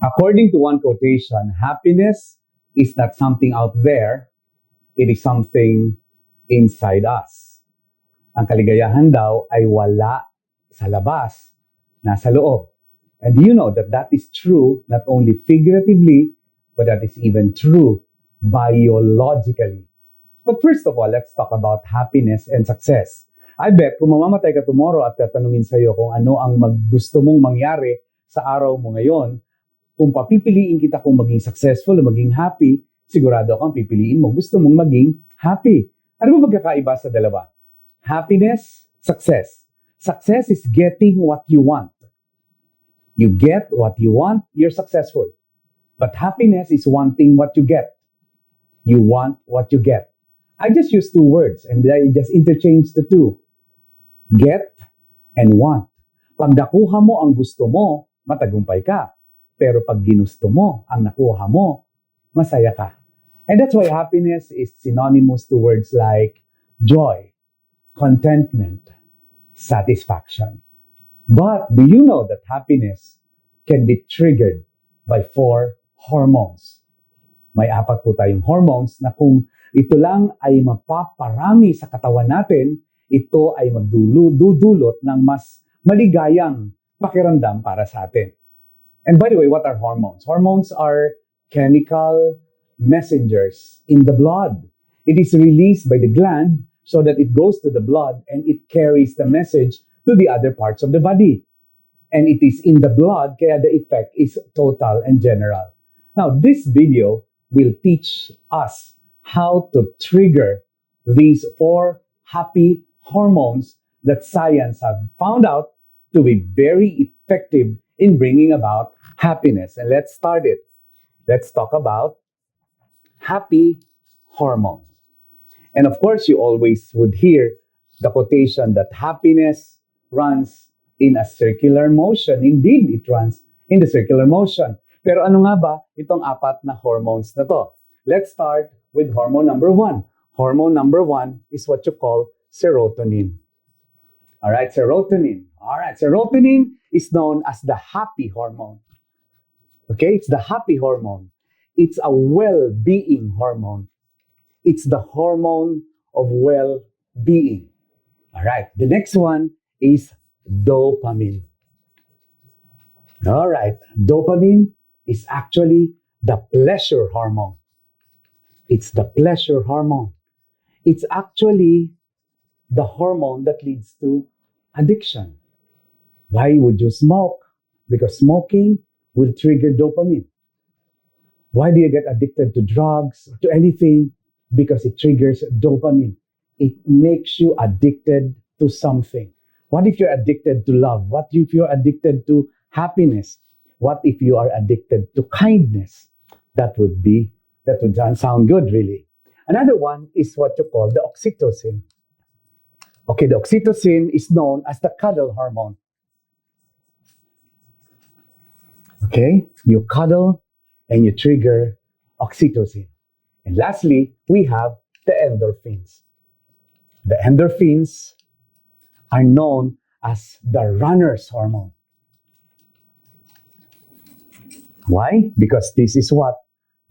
According to one quotation, happiness is not something out there, it is something inside us. Ang kaligayahan daw ay wala sa labas, nasa loob. And do you know that that is true not only figuratively, but that is even true biologically. But first of all, let's talk about happiness and success. I bet kung mamamatay ka tomorrow at tatanungin sa'yo kung ano ang gusto mong mangyari sa araw mo ngayon, kung papipiliin kita kung maging successful o maging happy, sigurado kang pipiliin mo gusto mong maging happy. Ano ba magkakaiba sa dalawa? Happiness, success. Success is getting what you want. You get what you want, you're successful. But happiness is wanting what you get. You want what you get. I just use two words and I just interchange the two. Get and want. Pag nakuha mo ang gusto mo, matagumpay ka. Pero pag ginusto mo ang nakuha mo, masaya ka. And that's why happiness is synonymous to words like joy, contentment, satisfaction. But do you know that happiness can be triggered by 4 hormones? May 4 po tayong hormones na kung ito lang ay mapaparami sa katawan natin, ito ay magdudulot ng mas maligayang pakiramdam para sa atin. And by the way, what are hormones? Hormones are chemical messengers in the blood. It is released by the gland so that it goes to the blood and it carries the message to the other parts of the body. And it is in the blood, kaya the effect is total and general. Now, this video will teach us how to trigger these 4 happy hormones that science have found out to be very effective in bringing about happiness. And let's start it. Let's talk about happy hormones. And of course, you always would hear the quotation that happiness runs in a circular motion. Indeed, it runs in the circular motion. Pero ano nga ba itong 4 na hormones na to? Let's start with hormone number 1. Hormone number 1 is what you call serotonin. Alright, serotonin. Alright, serotonin is known as the happy hormone. Okay, it's the happy hormone. It's a well-being hormone. It's the hormone of well-being. Alright, the next one is dopamine. Alright, dopamine is actually the pleasure hormone. It's the pleasure hormone. It's actually the hormone that leads to addiction. Why would you smoke? Because smoking will trigger dopamine. Why do you get addicted to drugs or to anything? Because it triggers dopamine. It makes you addicted to something. What if you're addicted to love? What if you're addicted to happiness? What if you are addicted to kindness? That would sound good, really. Another one is what you call the oxytocin. Okay, the oxytocin is known as the cuddle hormone. Okay, you cuddle and you trigger oxytocin. And lastly, we have the endorphins. The endorphins are known as the runner's hormone. Why? Because this is what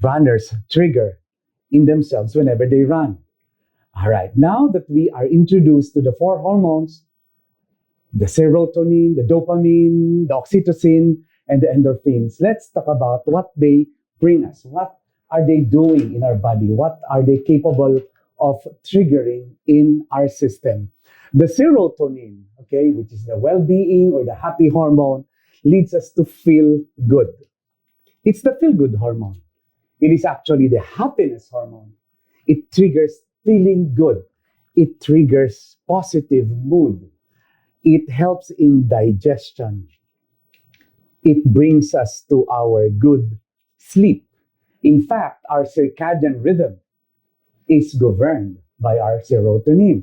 runners trigger in themselves whenever they run. All right, now that we are introduced to the 4 hormones, the serotonin, the dopamine, the oxytocin, and the endorphins, let's talk about what they bring us. What are they doing in our body? What are they capable of triggering in our system? The serotonin, okay, which is the well-being or the happy hormone, leads us to feel good. It's the feel-good hormone. It is actually the happiness hormone. It triggers feeling good. It triggers positive mood. It helps in digestion. It brings us to our good sleep. In fact, our circadian rhythm is governed by our serotonin.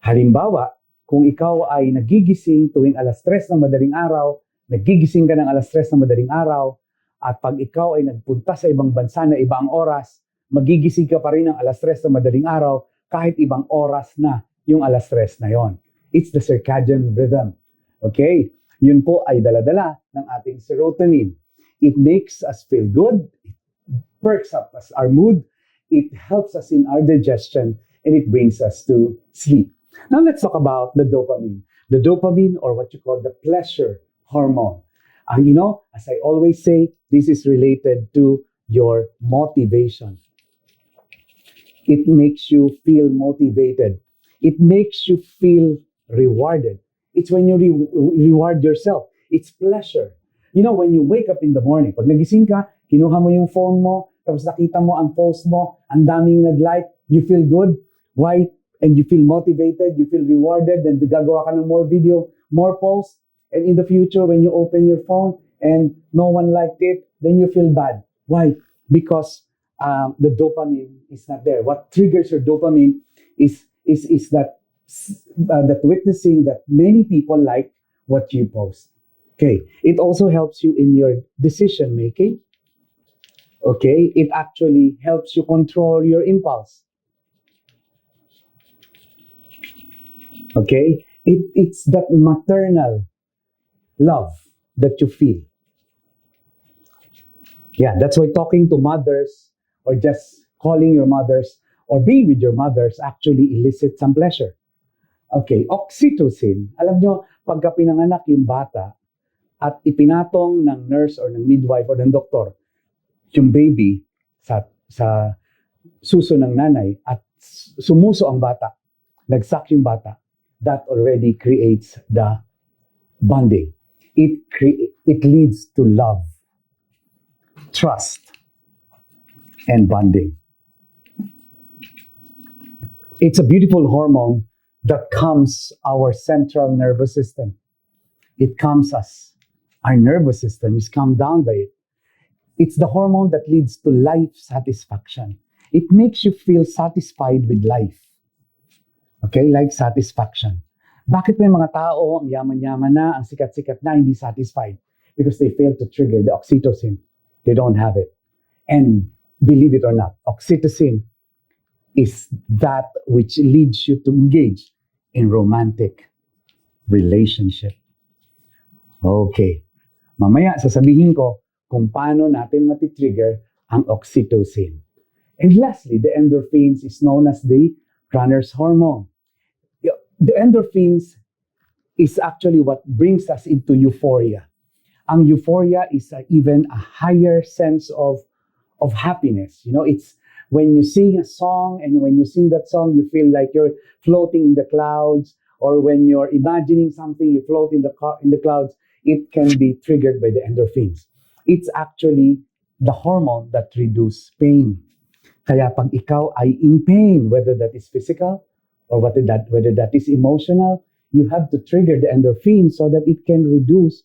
Halimbawa, kung ikaw ay nagigising tuwing alas 3 ng madaling araw, nagigising ka ng alas 3 ng madaling araw, at pag ikaw ay nagpunta sa ibang bansa na ibang oras, magigising ka pa rin ng alas 3 ng madaling araw kahit ibang oras na yung alas 3 na yon. It's the circadian rhythm. Okay? Yun po ay dala-dala ng ating serotonin. It makes us feel good, it perks up us, our mood, it helps us in our digestion, and it brings us to sleep. Now let's talk about the dopamine. The dopamine, or what you call the pleasure hormone. As I always say, this is related to your motivation. It makes you feel motivated. It makes you feel rewarded. It's when you reward yourself. It's pleasure. When you wake up in the morning, pag nagising ka, kinuha mo yung phone mo, tapos nakita mo ang post mo, ang daming nag-like, you feel good. Why? And you feel motivated, you feel rewarded, then gagawa ka ng more video, more posts, and in the future, when you open your phone and no one liked it, then you feel bad. Why? Because the dopamine is not there. What triggers your dopamine is that witnessing that many people like what you post. Okay, it also helps you in your decision making. Okay, it actually helps you control your impulse. Okay, it's that maternal love that you feel. Yeah, that's why talking to mothers or just calling your mothers or being with your mothers actually elicits some pleasure. Okay, oxytocin. Alam nyo, pagka pinanganak yung bata at ipinatong ng nurse or ng midwife or ng doktor yung baby sa suso ng nanay at sumuso ang bata, nagsak yung bata, that already creates the bonding. It leads to love, trust, and bonding. It's a beautiful hormone that calms our central nervous system. It calms us. Our nervous system is calmed down by it. It's the hormone that leads to life satisfaction. It makes you feel satisfied with life. Okay, life satisfaction. Bakit may mga tao, ang yaman-yaman na, ang sikat-sikat na, hindi satisfied? Because they fail to trigger the oxytocin. They don't have it. And believe it or not, oxytocin is that which leads you to engage in romantic relationship. Okay. Mamaya, sasabihin ko kung paano natin matitrigger ang oxytocin. And lastly, the endorphins is known as the runner's hormone. The endorphins is actually what brings us into euphoria. Ang euphoria is even a higher sense of happiness. It's when you sing a song, and when you sing that song, you feel like you're floating in the clouds, or when you're imagining something, you float in the clouds. It can be triggered by the endorphins. It's actually the hormone that reduces pain. Kaya pag ikaw ay in pain, whether that is physical or whether that is emotional, you have to trigger the endorphin so that it can reduce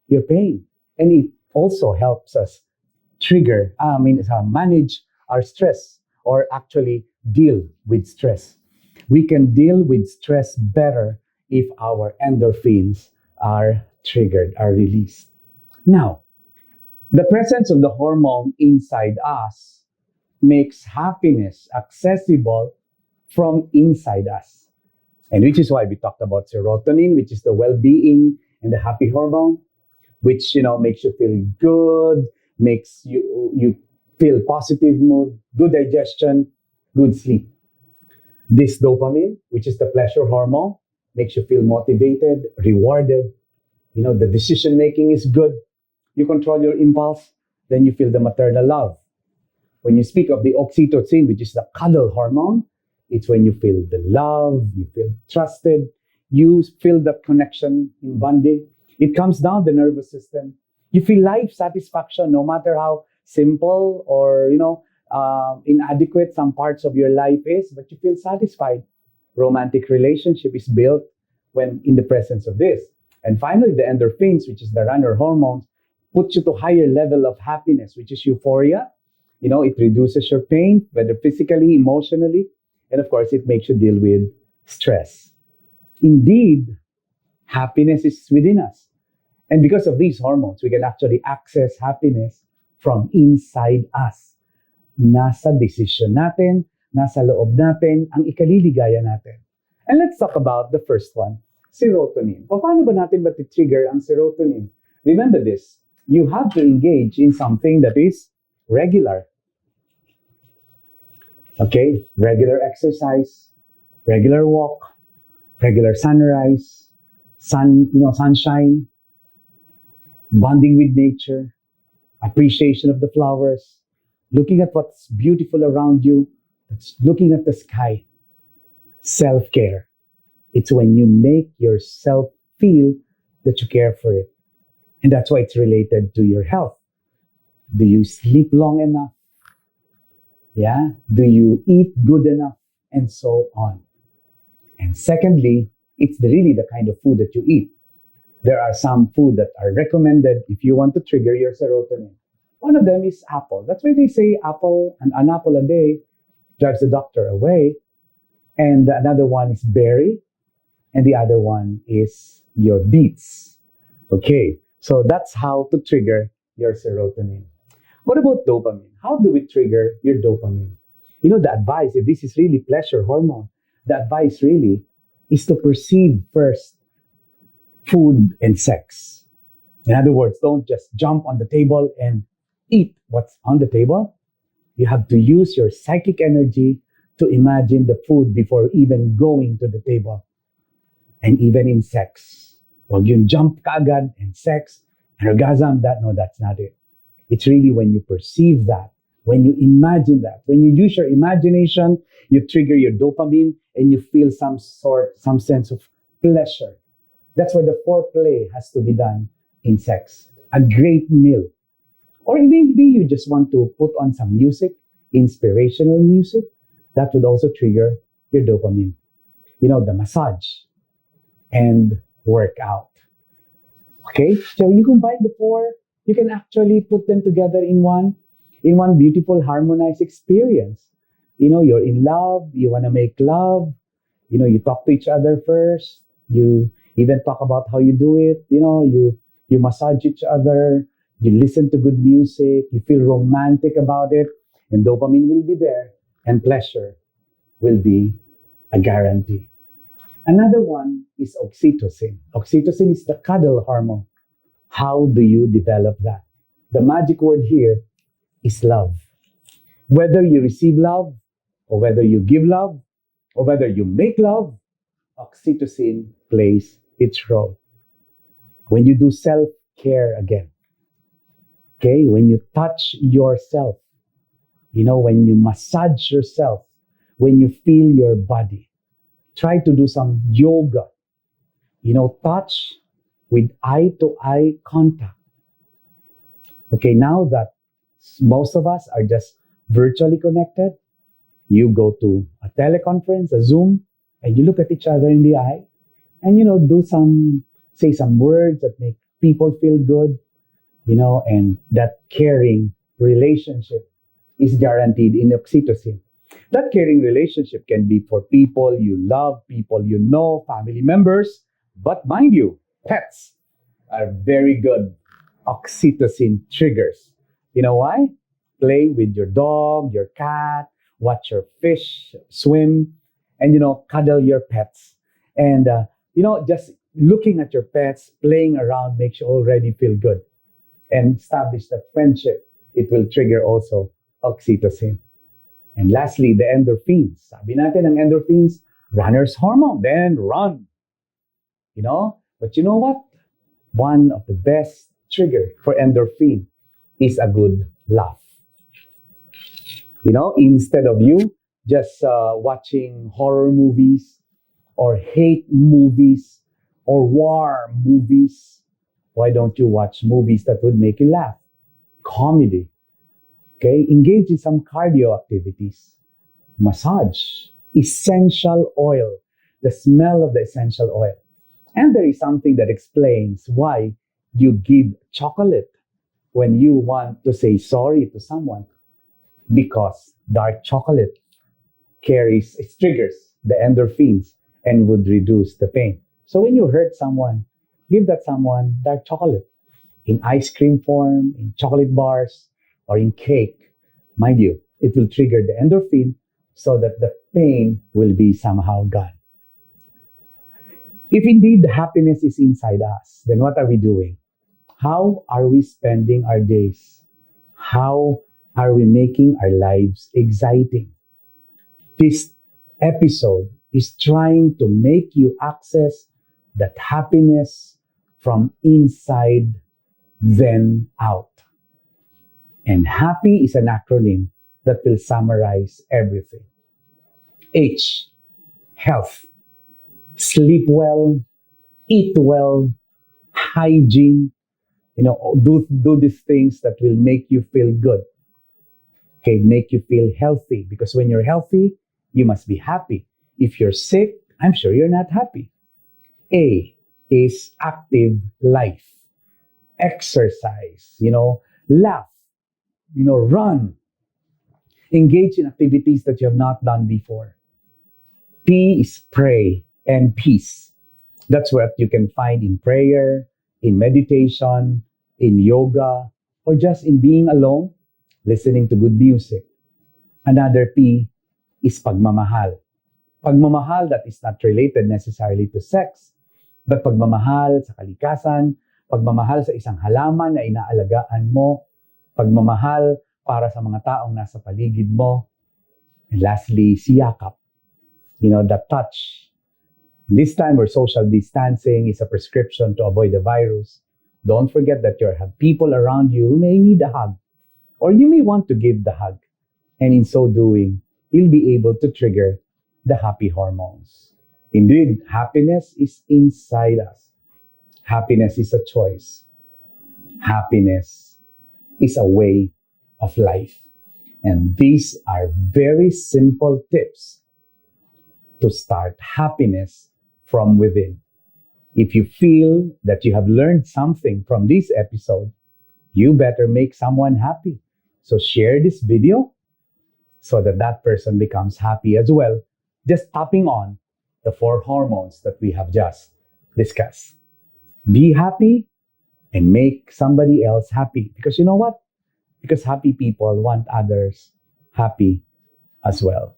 your pain. And it also helps us manage our stress, or actually deal with stress. We can deal with stress better if our endorphins are triggered, are released. Now, the presence of the hormone inside us makes happiness accessible from inside us. And which is why we talked about serotonin, which is the well-being and the happy hormone, which makes you feel good, makes you feel positive mood, good digestion, good sleep. This dopamine, which is the pleasure hormone, makes you feel motivated, rewarded. The decision making is good. You control your impulse, then you feel the maternal love. When you speak of the oxytocin, which is the cuddle hormone, it's when you feel the love, you feel trusted, you feel that connection in bonding. It comes down the nervous system. You feel life satisfaction, no matter how simple or inadequate some parts of your life is, but you feel satisfied. Romantic relationship is built when in the presence of this. And finally, the endorphins, which is the runner hormones, puts you to higher level of happiness, which is euphoria. It reduces your pain, whether physically, emotionally, and of course, it makes you deal with stress. Indeed, happiness is within us. And because of these hormones, we can actually access happiness from inside us. Nasa decision natin, nasa loob natin, ang ikaliligaya natin. And let's talk about the first one, serotonin. Paano ba natin matitrigger ang serotonin? Remember this, you have to engage in something that is regular. Okay, regular exercise, regular walk, regular sunrise, sunshine, bonding with nature, appreciation of the flowers, looking at what's beautiful around you, looking at the sky. Self care. It's when you make yourself feel that you care for it. And that's why it's related to your health. Do you sleep long enough? Yeah. Do you eat good enough? And so on. And secondly, it's really the kind of food that you eat. There are some food that are recommended if you want to trigger your serotonin. One of them is apple. That's why they say an apple a day drives the doctor away. And another one is berry. And the other one is your beets. Okay, so that's how to trigger your serotonin. What about dopamine? How do we trigger your dopamine? The advice, if this is really pleasure hormone, the advice really is to perceive first food and sex. In other words, don't just jump on the table and eat what's on the table. You have to use your psychic energy to imagine the food before even going to the table. And even in sex. Huwag yung jump kaagad in sex, and orgasm, that's not it. It's really when you perceive that, when you imagine that, when you use your imagination, you trigger your dopamine and you feel some sense of pleasure. That's why the foreplay has to be done in sex. A great meal. Or maybe you just want to put on some music, inspirational music, that would also trigger your dopamine. The massage and work out. Okay, so you combine the four, you can actually put them together in one beautiful harmonized experience. You're in love, you want to make love, you talk to each other first, you even talk about how you do it, you massage each other, you listen to good music, you feel romantic about it, and dopamine will be there, and pleasure will be a guarantee. Another one is oxytocin. Oxytocin is the cuddle hormone. How do you develop that? The magic word here is love. Whether you receive love, or whether you give love, or whether you make love, oxytocin plays its role. When you do self-care again, okay, when you touch yourself, when you massage yourself, when you feel your body, try to do some yoga, touch with eye-to-eye contact. Okay, now that most of us are just virtually connected, you go to a teleconference, a Zoom, and you look at each other in the eye, and say some words that make people feel good, and that caring relationship is guaranteed in oxytocin. That caring relationship can be for people you love, people you know, family members, but mind you, pets are very good oxytocin triggers. You know why? Play with your dog, your cat, watch your fish swim, and cuddle your pets. And just looking at your pets, playing around makes you already feel good. And establish that friendship, it will trigger also oxytocin. And lastly, the endorphins. Sabi natin ang endorphins, runner's hormone, then run. But you know what? One of the best trigger for endorphin is a good laugh. Instead of you just watching horror movies or hate movies or war movies, why don't you watch movies that would make you laugh? Comedy. Okay, engage in some cardio activities. Massage. Essential oil. The smell of the essential oil. And there is something that explains why you give chocolate when you want to say sorry to someone. Because dark chocolate triggers the endorphins and would reduce the pain. So when you hurt someone, give that someone dark chocolate in ice cream form, in chocolate bars, or in cake. Mind you, it will trigger the endorphin so that the pain will be somehow gone. If indeed the happiness is inside us, then what are we doing? How are we spending our days? How are we making our lives exciting? This episode is trying to make you access that happiness from inside, then out. And happy is an acronym that will summarize everything. H, health. Sleep well, eat well, hygiene, do these things that will make you feel good. Okay, make you feel healthy, because when you're healthy, you must be happy. If you're sick, I'm sure you're not happy. A is active life. Exercise, laugh, run, engage in activities that you have not done before. P is pray and peace. That's what you can find in prayer, in meditation, in yoga, or just in being alone, listening to good music. Another P is pagmamahal. Pagmamahal that is not related necessarily to sex, but pagmamahal sa kalikasan, pagmamahal sa isang halaman na inaalagaan mo, pagmamahal para sa mga taong nasa paligid mo, and lastly, siyakap. The touch. This time where social distancing is a prescription to avoid the virus, don't forget that you have people around you who may need a hug, or you may want to give the hug. And in so doing, you'll be able to trigger the happy hormones. Indeed, happiness is inside us. Happiness is a choice. Happiness is a way of life. And these are very simple tips to start happiness from within. If you feel that you have learned something from this episode, you better make someone happy. So share this video so that that person becomes happy as well, just tapping on the 4 hormones that we have just discussed. Be happy and make somebody else happy. Because you know what? Because happy people want others happy as well.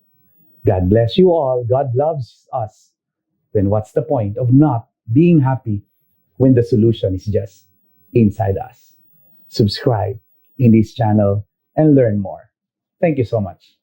God bless you all. God loves us. Then what's the point of not being happy when the solution is just inside us? Subscribe in this channel and learn more. Thank you so much.